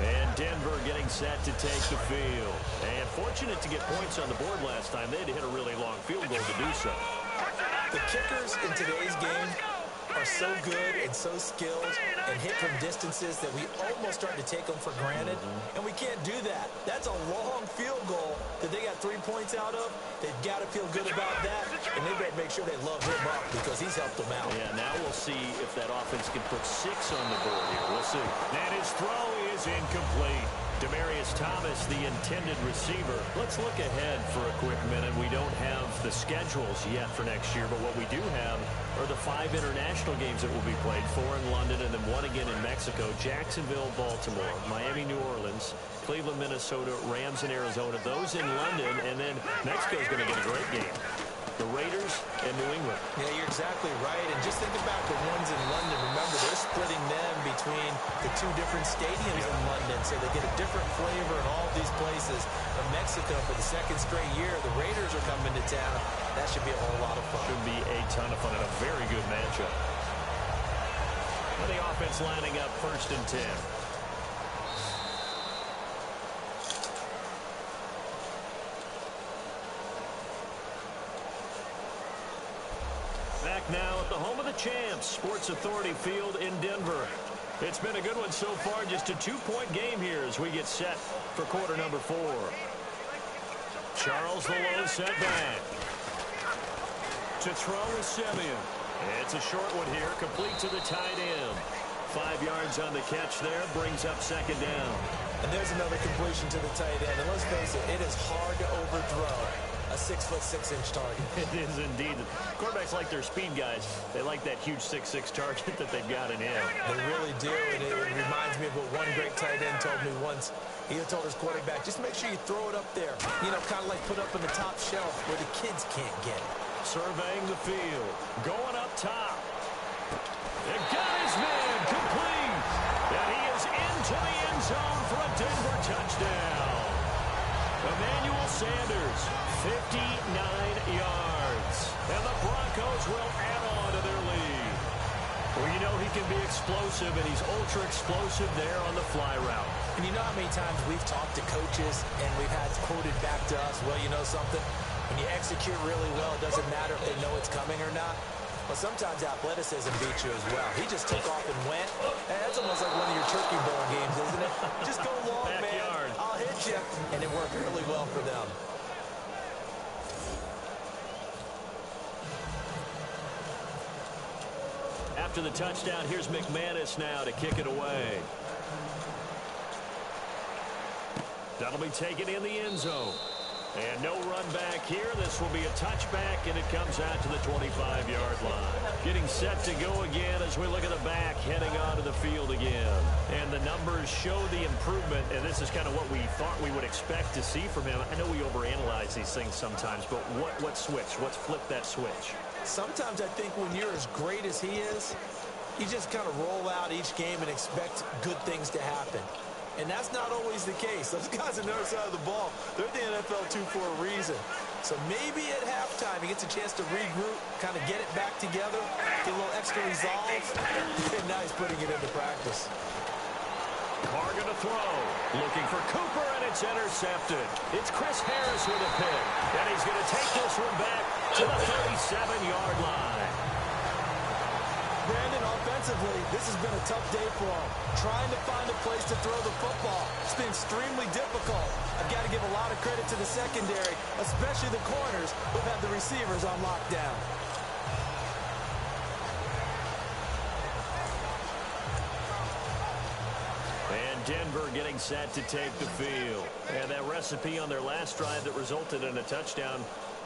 S1: And Denver getting set to take the field. And fortunate to get points on the board last time. They had to hit a really long field goal to do so.
S2: The kickers in today's game are so good and so skilled and hit from distances that we almost start to take them for granted. And we can't do that. That's a long field goal that they got 3 points out of. They've got to feel good about that, and they better make sure they love him up because he's helped them out.
S1: Yeah, now we'll see if that offense can put 6 on the board here. We'll see. And his throw is incomplete. Demaryius Thomas, the intended receiver. Let's look ahead for a quick minute. We don't have the schedules yet for next year, but what we do have are the 5 international games that will be played, 4 in London and then 1 again in Mexico, Jacksonville, Baltimore, Miami, New Orleans, Cleveland, Minnesota, Rams in Arizona, those in London, and then Mexico's going to get a great game. The Raiders and New England.
S2: Yeah, you're exactly right. And just think about the ones in London. Remember, they're splitting them between the 2 different stadiums in London, so they get a different flavor in all these places. In Mexico, for the 2nd straight year, the Raiders are coming to town. That should be a whole lot of fun.
S1: Should be a ton of fun and a very good matchup. And the offense lining up 1st and 10. Back now at the home of the champs, Sports Authority Field in Denver. It's been a good one so far, just a 2-point game here as we get set for quarter number 4. Charles the low set back. To throw is Simeon. It's a short one here, complete to the tight end. 5 yards on the catch there, brings up second down.
S2: And there's another completion to the tight end. And let's face it, it is hard to overthrow a 6'6" target.
S1: It is indeed. Quarterbacks like their speed guys. They like that huge 6'6" target that they've got in him.
S2: They really do, and it reminds me of what one great tight end told me once. He told his quarterback, just make sure you throw it up there. You know, kind of like put up in the top shelf where the kids can't get it.
S1: Surveying the field. Going up top. It got his man complete. And he is into the end zone for a Denver touchdown. Emmanuel Sanders, 59 yards. And the Broncos will add on to their lead. Well, you know he can be explosive, and he's ultra explosive there on the fly route.
S2: And you know how many times we've talked to coaches and we've had quoted back to us, well, you know something? When you execute really well, it doesn't matter if they know it's coming or not. Well, sometimes athleticism beats you as well. He just took off and went. And that's almost like one of your turkey bowl games, isn't it? Just go long,
S1: Backyard.
S2: man. I'll hit you. And it worked really well for them.
S1: After the touchdown, here's McManus now to kick it away. That'll be taken in the end zone. And no run back here. This will be a touchback, and it comes out to the 25-yard line. Getting set to go again as we look at the back, heading onto the field again. And the numbers show the improvement, and this is kind of what we thought we would expect to see from him. I know we overanalyze these things sometimes, but what switch? What's flipped that switch?
S2: Sometimes I think when you're as great as he is, you just kind of roll out each game and expect good things to happen. And that's not always the case. Those guys on the other side of the ball, they're the NFL 2 for a reason. So maybe at halftime he gets a chance to regroup, kind of get it back together, get a little extra resolve, and now he's putting it into practice.
S1: Carr going to throw. Looking for Cooper, and it's intercepted. It's Chris Harris with a pick. And he's going to take this one back to the 37-yard line.
S2: Brandon, offensively, this has been a tough day for him. Trying to find a place to throw the football. It's been extremely difficult. I've got to give a lot of credit to the secondary, especially the corners who've had the receivers on lockdown.
S1: And Denver getting set to take the field. And that recipe on their last drive that resulted in a touchdown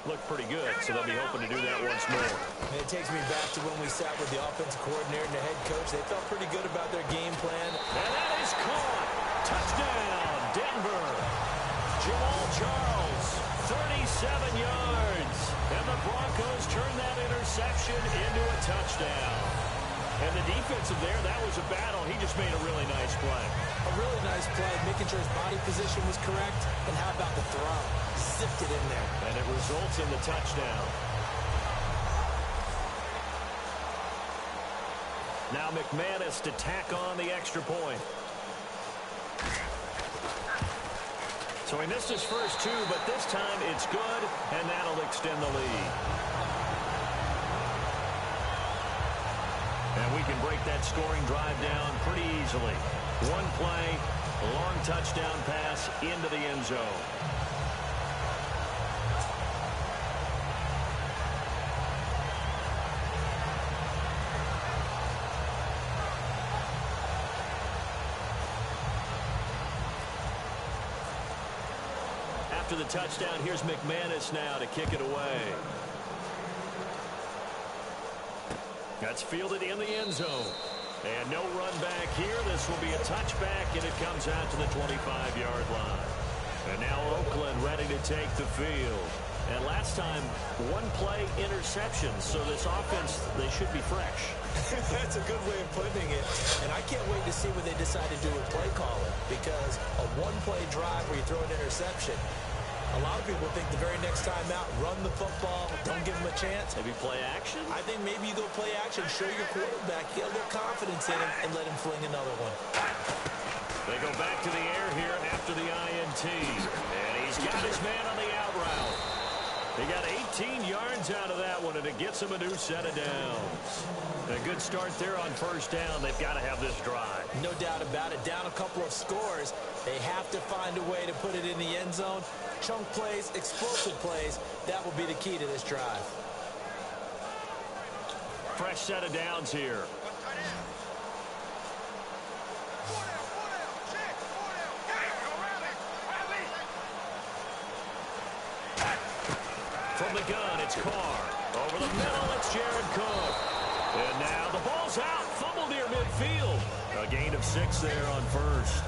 S1: looked pretty good, so they'll be hoping to do that once more.
S2: And it takes me back to when we sat with the offensive coordinator and the head coach. They felt pretty good about their game plan.
S1: And that is caught. Touchdown, Denver. Jamal Charles, 37 yards. And the Broncos turn that interception into a touchdown. And the defensive there, that was a battle. He just made a really nice play.
S2: A really nice play, making sure his body position was correct. And how about the throw? Zipped it in there.
S1: And it results in the touchdown. Now McManus to tack on the extra point. So he missed his first two, but this time it's good, and that'll extend the lead. And we can break that scoring drive down pretty easily. One play, a long touchdown pass into the end zone. After the touchdown, here's McManus now to kick it away. That's fielded in the end zone. And no run back here. This will be a touchback, and it comes out to the 25-yard line. And now Oakland ready to take the field. And last time, one play interception. So this offense, they should be fresh.
S2: That's a good way of putting it. And I can't wait to see what they decide to do with play calling. Because a one-play drive where you throw an interception, a lot of people think the very next time out, run the football, don't give them a chance.
S1: Maybe play action?
S2: I think maybe you go play action, show your quarterback, get a little confidence in him, and let him fling another one.
S1: They go back to the air here after the INT. And he's got his man on the out route. He got 18 yards out of that one, and it gets him a new set of downs. A good start there on first down. They've got to have this drive.
S2: No doubt about it. Down a couple of scores. They have to find a way to put it in the end zone. Chunk plays, explosive plays. That will be the key to this drive.
S1: fresh set of downs here. From the gun, it's Carr. Over the middle, it's Jared Cook. And now the ball's out. Fumble near midfield. A gain of 6 there on first.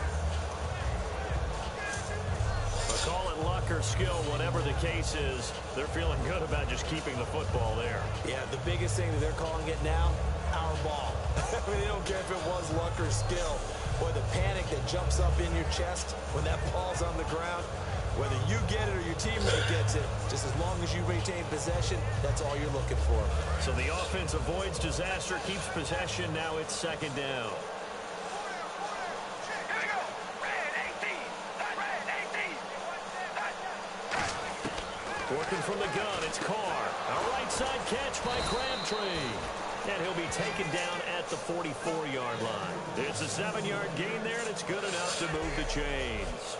S1: But call it luck or skill, whatever the case is, they're feeling good about just keeping the football there.
S2: Yeah, the biggest thing that they're calling it now, our ball. I mean, they don't care if it was luck or skill. Boy, the panic that jumps up in your chest when that ball's on the ground, whether you get it or your teammate gets it, just as long as you retain possession, that's all you're looking for.
S1: So the offense avoids disaster, keeps possession. Now it's second down. Working from the gun, it's Carr. A right side catch by Crabtree. And he'll be taken down at the 44-yard line. It's a 7-yard gain there, and it's good enough to move the chains.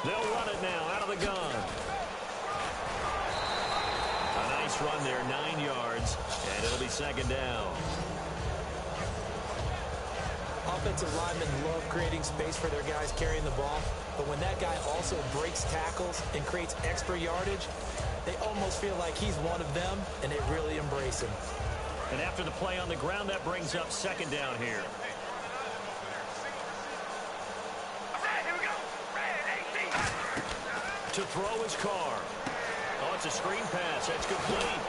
S1: They'll run it now out of the gun. A nice run there, 9 yards, and it'll be second down.
S2: Offensive linemen love creating space for their guys carrying the ball, but when that guy also breaks tackles and creates extra yardage, they almost feel like he's one of them, and they really embrace him.
S1: And after the play on the ground, that brings up second down here. To throw his Carr. Oh, it's a screen pass. That's complete.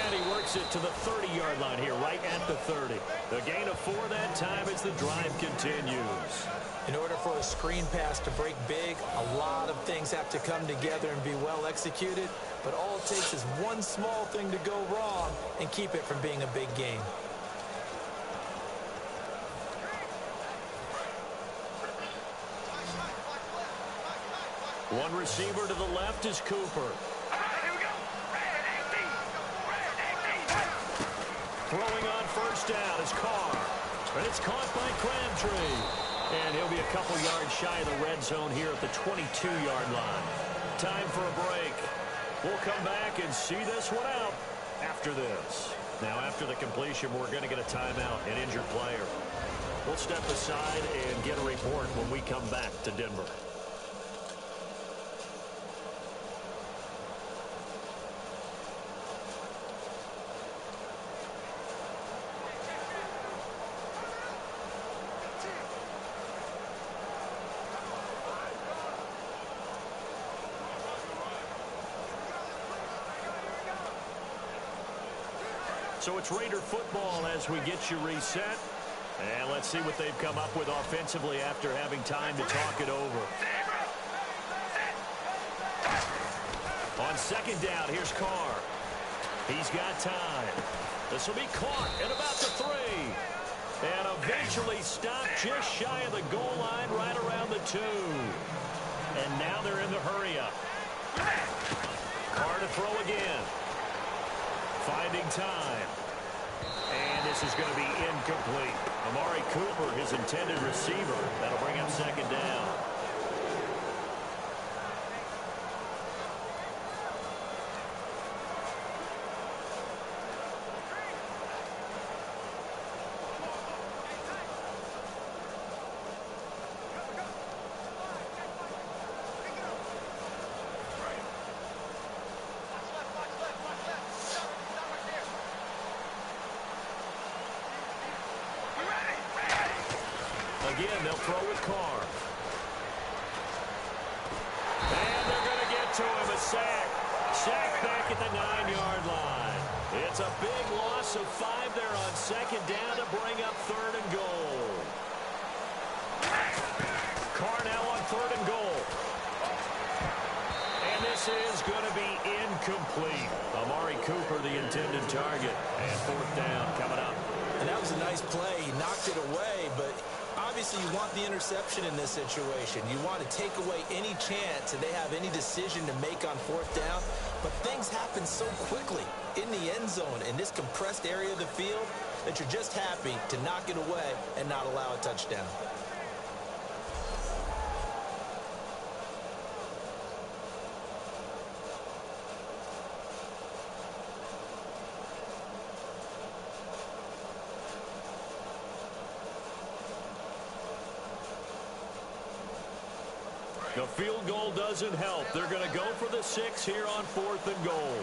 S1: And he works it to the 30-yard line here, right at the 30. The gain of 4 that time as the drive continues.
S2: In order for a screen pass to break big, a lot of things have to come together and be well executed. But all it takes is one small thing to go wrong and keep it from being a big game.
S1: One receiver to the left is Cooper. Throwing on first down is Carr. And it's caught by Crabtree. And he'll be a couple yards shy of the red zone here at the 22-yard line. Time for a break. We'll come back and see this one out after this. Now, after the completion, we're going to get a timeout, an injured player. We'll step aside and get a report when we come back to Denver. So it's Raider football as we get you reset. And let's see what they've come up with offensively after having time to talk it over. On second down, here's Carr. He's got time. This will be caught at about the 3. And eventually stopped just shy of the goal line right around the 2. And now they're in the hurry-up. Carr to throw again. Finding time. And this is going to be incomplete. Amari Cooper, his intended receiver. That'll bring up second down. Again, they'll throw with Carr. And they're going to get to him, a sack. Sack back at the 9-yard line. It's a big loss of 5 there on second down to bring up 3rd and goal. Carr now on 3rd and goal. And this is going to be incomplete. Amari Cooper, the intended target. And 4th down coming up.
S2: And that was a nice play. He knocked it away, but obviously you want the interception in this situation. You want to take away any chance that they have any decision to make on fourth down. But things happen so quickly in the end zone in this compressed area of the field that you're just happy to knock it away and not allow a touchdown.
S1: The field goal doesn't help. They're going to go for the 6 here on 4th and goal.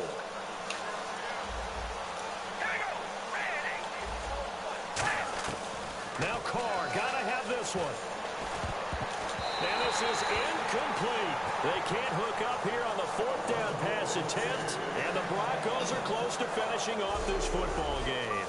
S1: Now Carr, got to have this one. And this is incomplete. They can't hook up here on the 4th down pass attempt. And the Broncos are close to finishing off this football game.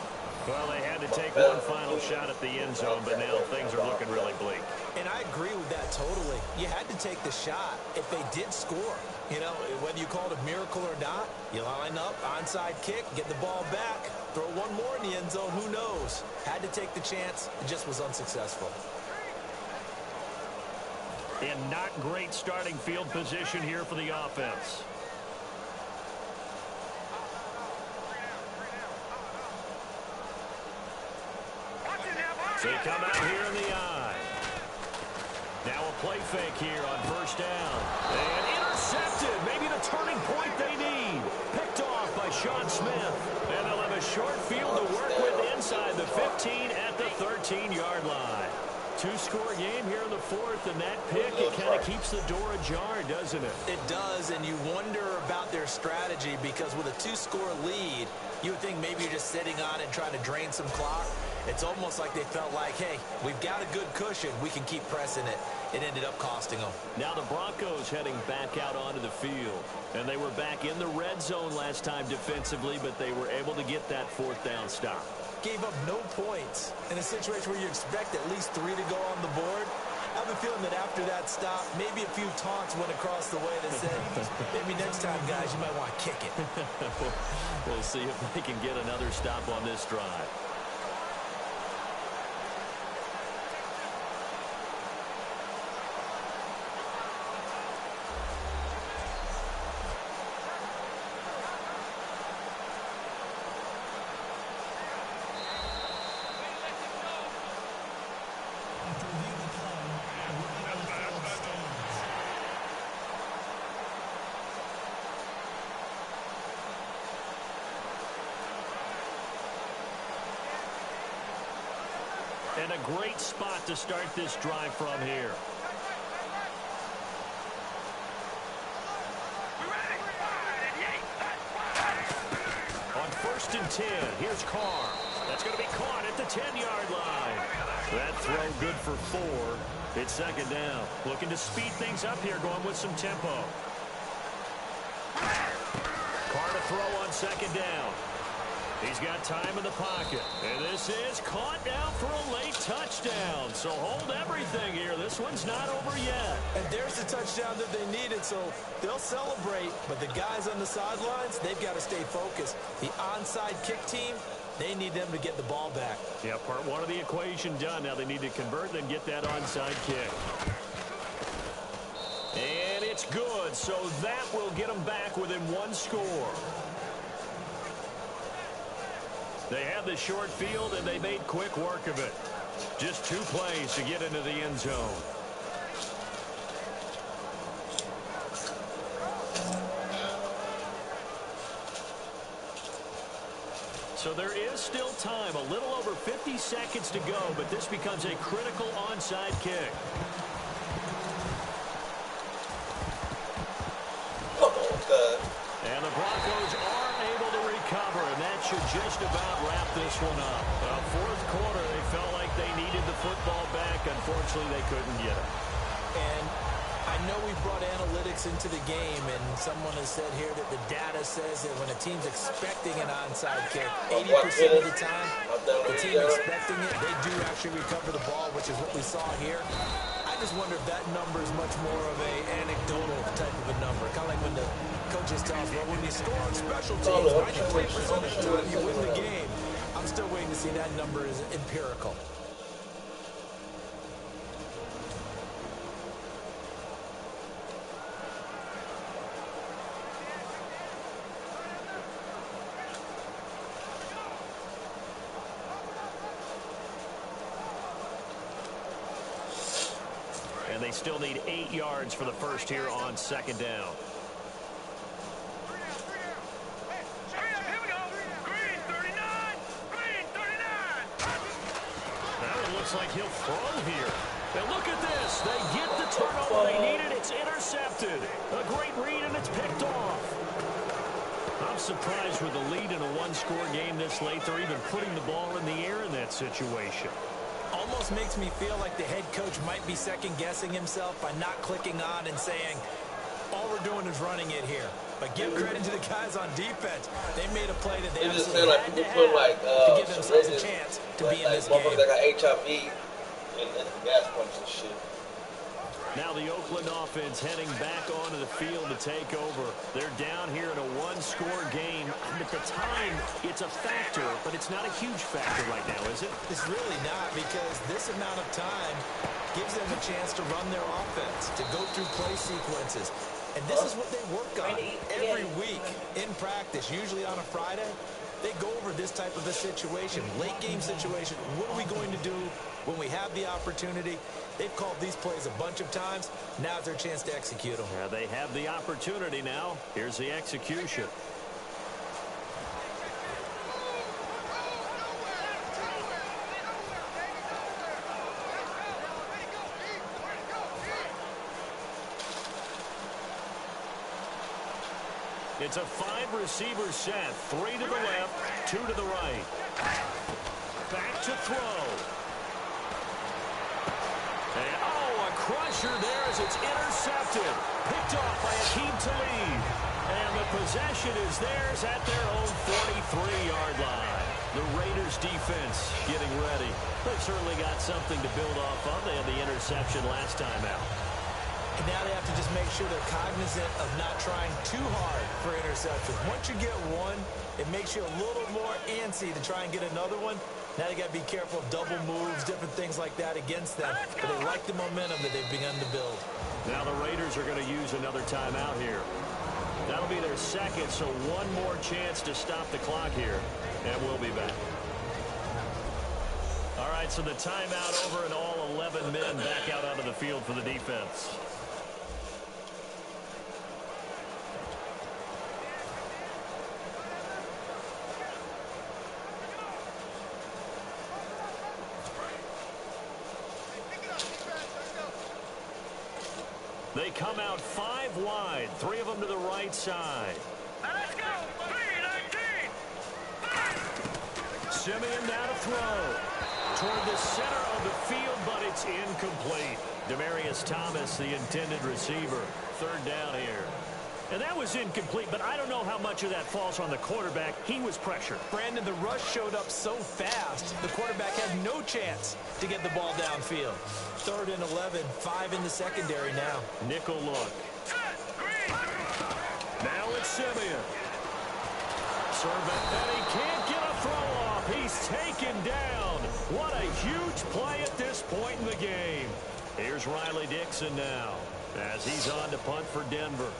S1: Well, they had to take one final shot at the end zone, but now things are looking really bleak.
S2: And I agree with that totally. You had to take the shot if they did score. You know, whether you call it a miracle or not, you line up, onside kick, get the ball back, throw one more in the end zone, who knows? Had to take the chance, it just was unsuccessful.
S1: And not great starting field position here for the offense. They come out here in the eye. Now a play fake here on first down. And intercepted. Maybe the turning point they need. Picked off by Sean Smith. And they'll have a short field to work with inside the 15 at the 13-yard line. Two-score game here in the 4th, and that pick, it kind of keeps the door ajar, doesn't it?
S2: It does, and you wonder about their strategy because with a 2-score lead, you would think maybe you're just sitting on it trying to drain some clock. It's almost like they felt like, hey, we've got a good cushion. We can keep pressing it. It ended up costing them.
S1: Now the Broncos heading back out onto the field. And they were back in the red zone last time defensively, but they were able to get that 4th down stop.
S2: Gave up no points in a situation where you expect at least 3 to go on the board. I have a feeling that after that stop, maybe a few taunts went across the way that said, maybe next time, guys, you might want to kick it.
S1: We'll see if they can get another stop on this drive.
S3: After reviewing the play, the review of the field stands.
S1: And a great spot to start this drive from here. On 1st and 10, here's Carr. That's going to be caught at the 10-yard line. That throw good for 4. It's 2nd down. Looking to speed things up here, going with some tempo. Carr to throw on 2nd down. He's got time in the pocket. And this is caught now for a late touchdown. So hold everything here. This one's not over yet.
S2: And there's the touchdown that they needed, so they'll celebrate. But the guys on the sidelines, they've got to stay focused. The onside kick team, they need them to get the ball back.
S1: Yeah, part 1 of the equation done. Now they need to convert and get that onside kick. And it's good. So that will get them back within 1 score. They had the short field, and they made quick work of it. Just 2 plays to get into the end zone. So there is still time, a little over 50 seconds to go, but this becomes a critical onside kick. And the Broncos are able to recover, and that should just about wrap this one up. 4th quarter, they felt like they needed the football back. Unfortunately, they couldn't get it.
S2: And I know we brought analytics into the game, and someone has said here that the data says that when a team's expecting an onside kick, 80% of the time, the team expecting it, they do actually recover the ball, which is what we saw here. I just wonder if that number is much more of an anecdotal type of a number. Kind of like when the coaches tell us, well, when you score on special teams, 93% of the time you win the game. I'm still waiting to see that number is empirical.
S1: And they still need 8 yards for the first here on second down.
S4: Here we go. Green 39. Green 39.
S1: Now it looks like he'll throw here. And look at this. They get the turnover they needed. It's intercepted. A great read, and it's picked off. I'm surprised with the lead in a one-score game this late. They're even putting the ball in the air in that situation.
S2: Almost makes me feel like the head coach might be second-guessing himself by not clicking on and saying, all we're doing is running it here. But give credit to the guys on defense. They made a play that they absolutely had to have to give themselves a chance to be in this game.
S6: That got HIV and gas pumps and shit.
S1: Now the Oakland offense heading back onto the field to take over. They're down here in a one-score game. At the time, it's a factor, but it's not a huge factor right now, is it?
S2: It's really not, because this amount of time gives them a chance to run their offense, to go through play sequences. And this is what they work on every week in practice, usually on a Friday. They go over this type of a situation, late game situation. What are we going to do when we have the opportunity? They've called these plays a bunch of times. Now's their chance to execute them.
S1: Yeah, they have the opportunity now. Here's the execution. It's a 5-receiver set. 3 to the left, 2 to the right. Back to throw. And, oh, a crusher there as it's intercepted. Picked off by Akeem Talib. And the possession is theirs at their own 43-yard line. The Raiders defense getting ready. They've certainly got something to build off of. They had the interception last time out.
S2: And now they have to just make sure they're cognizant of not trying too hard for interceptions. Once you get one, it makes you a little more antsy to try and get another one. Now they got to be careful of double moves, different things like that against them. But they like the momentum that they've begun to build.
S1: Now the Raiders are going to use another timeout here. That'll be their second, so one more chance to stop the clock here. And we'll be back. All right, so the timeout over and all 11 men back out onto the field for the defense. They come out 5 wide, 3 of them to the right side.
S4: Now let's go. 3-19.
S1: Simeon now to throw. Toward the center of the field, but it's incomplete. Demaryius Thomas, the intended receiver. 3rd down here. And that was incomplete, but I don't know how much of that falls on the quarterback. He was pressured.
S2: Brandon, the rush showed up so fast, the quarterback had no chance to get the ball downfield. 3rd and 11, 5 in the secondary now.
S1: Nickel look. Now it's Simeon. Servant, and he can't get a throw off. He's taken down. What a huge play at this point in the game. Here's Riley Dixon now as he's on to punt for Denver.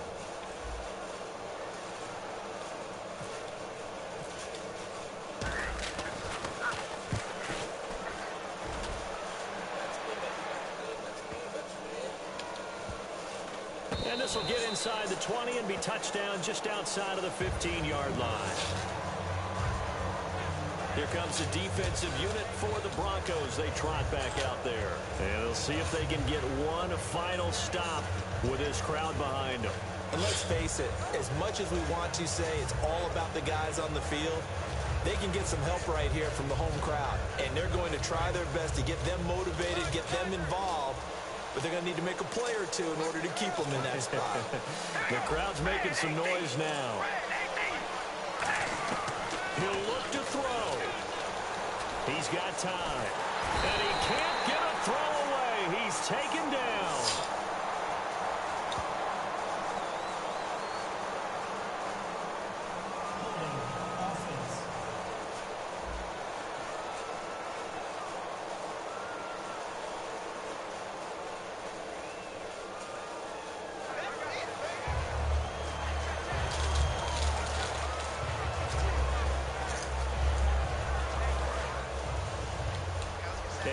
S1: And this will get inside the 20 and be touchdown just outside of the 15-yard line. Here comes the defensive unit for the Broncos. They trot back out there. And they'll see if they can get one final stop with this crowd behind them.
S2: And let's face it, as much as we want to say it's all about the guys on the field, they can get some help right here from the home crowd. And they're going to try their best to get them motivated, get them involved. But they're going to need to make a play or two in order to keep them in that spot.
S1: The crowd's making some noise now. He'll look to throw. He's got time. And he can't get a throw away. He's taken down.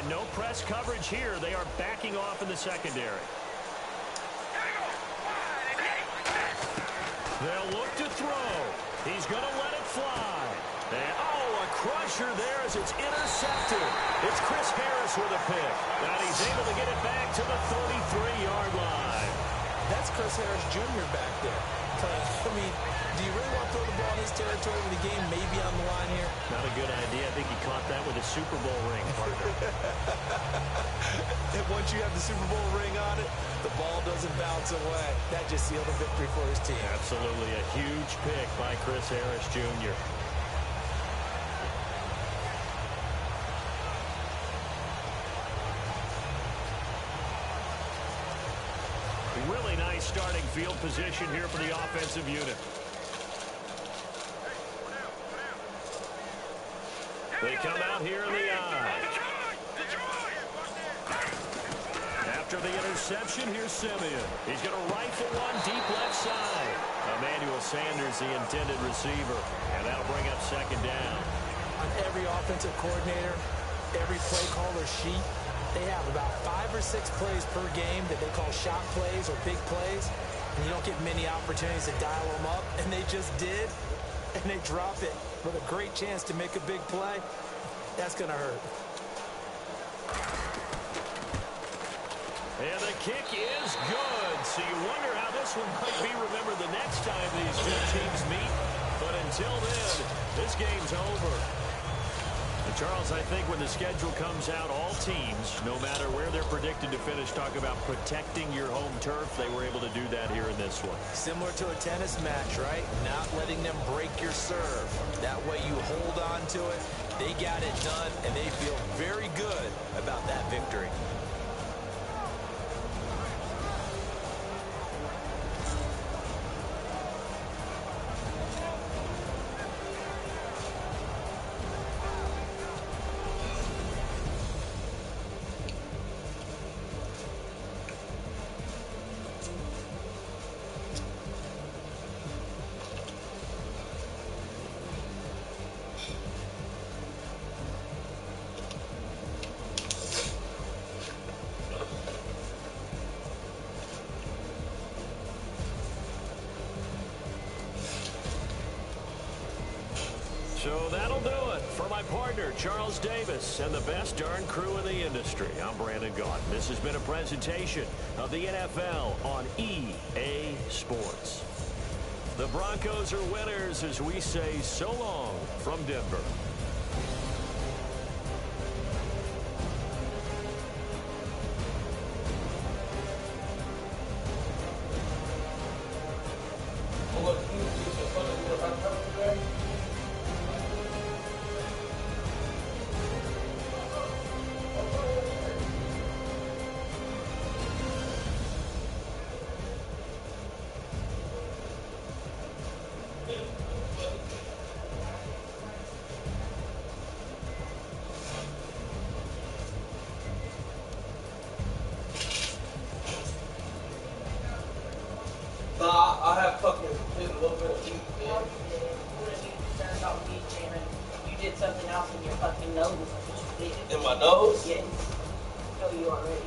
S1: And no press coverage here. They are backing off in the secondary. They'll look to throw. He's going to let it fly. And, a crusher there as it's intercepted. It's Chris Harris with a pick. And he's able to get it back to the 33-yard line.
S2: That's Chris Harris Jr. back there. I mean, do you really want to throw the ball in his territory when the game may be on the line here?
S1: Not a good idea. I think he caught that with a Super Bowl ring, partner.
S2: And once you have the Super Bowl ring on it, the ball doesn't bounce away. That just sealed a victory for his team.
S1: Absolutely a huge pick by Chris Harris Jr. Really nice starting field position here for the offensive unit. They come out here in the eye. After the interception, here's Simeon. He's going to rifle one deep left side. Emmanuel Sanders, the intended receiver. And that'll bring up second down.
S2: On every offensive coordinator, every play caller sheet, they have about 5 or 6 plays per game that they call shot plays or big plays. And you don't get many opportunities to dial them up. And they just did. And they drop it with a great chance to make a big play. That's going to hurt.
S1: And the kick is good. So you wonder how this one might be remembered the next time these two teams meet. But until then, this game's over. And Charles, I think when the schedule comes out, all teams, no matter where they're predicted to finish, talk about protecting your home turf. They were able to do that here in this one.
S2: Similar to a tennis match, right? Not letting them break your serve. That way you hold on to it. They got it done, and they feel very good about that victory.
S1: So that'll do it for my partner, Charles Davis, and the best darn crew in the industry. I'm Brandon Gaudin. This has been a presentation of the NFL on EA Sports. The Broncos are winners as we say so long from Denver.
S6: I have fucking hit a little bit of heat, man.
S7: You did something else in your fucking nose.
S6: In my nose?
S7: Yes. So you already